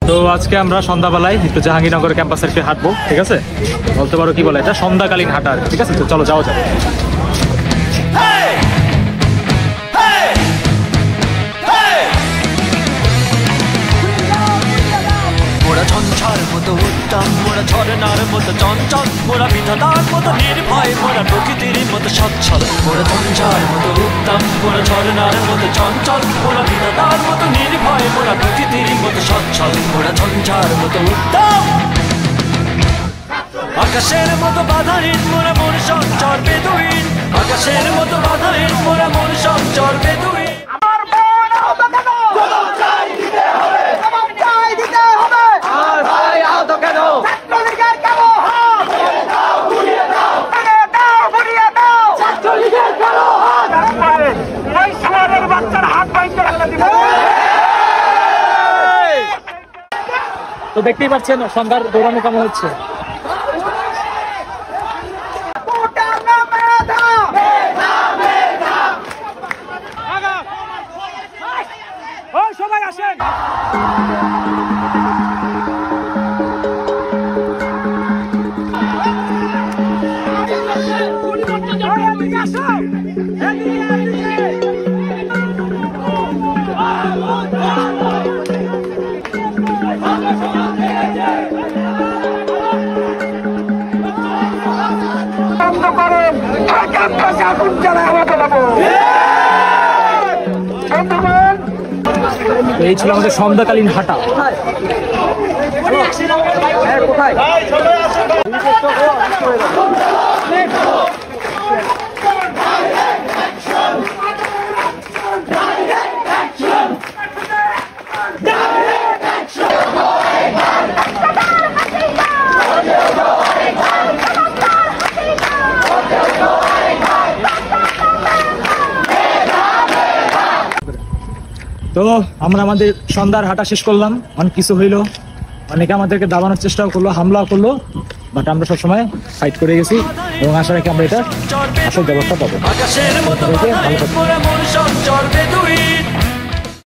তো আজকে আমরা সন্ধ্যাবেলায় একটু জাহাঙ্গীরনগর ক্যাম্পাসের একটু হাঁটবো, ঠিক আছে? বলতে পারো কি বলে এটা, সন্ধ্যাকালীন হাঁটা, ঠিক আছে? তো চলো যাওয়া যাক। মোরা ঝঞ্ঝার মতো উত্তম, মোরা ঝরনার মতো চঞ্চল, মোরা বিধাতার মতো নির্ভয়, মোরা প্রকৃতির মতো সচ্ছল। মোরা ঝঞ্ঝার মতো উত্তম, মোরা ঝরনার মতো চঞ্চল, মোরা বিধাতার মতো নির্ভয়, মোরা প্রকৃতির মতো সচ্ছল। মোরা ঝঞ্ঝার মতো উত্তম, আকাশের মতো বাধাহীন, মোরা মন সঞ্চর বেদুইন। আকাশের মতো বাধাহীন, মোরা মন সঞ্চর বেদুইন। তো দেখতেই পাচ্ছেন সন্ধ্যার দৌড়ানো কেমন হচ্ছে। সবাই আসেন। এই ছিল আমাদের সন্ধ্যাকালীন হাঁটা। তো আমরা আমাদের সন্ধ্যার হাঁটা শেষ করলাম, অনেক কিছু হইলো, অনেকে আমাদেরকে দাবানোর চেষ্টাও করলো, হামলাও করলো, বাট আমরা সবসময় ফাইট করে গেছি এবং আশা রাখি আমরা এটা আসল ব্যবস্থা পাবো।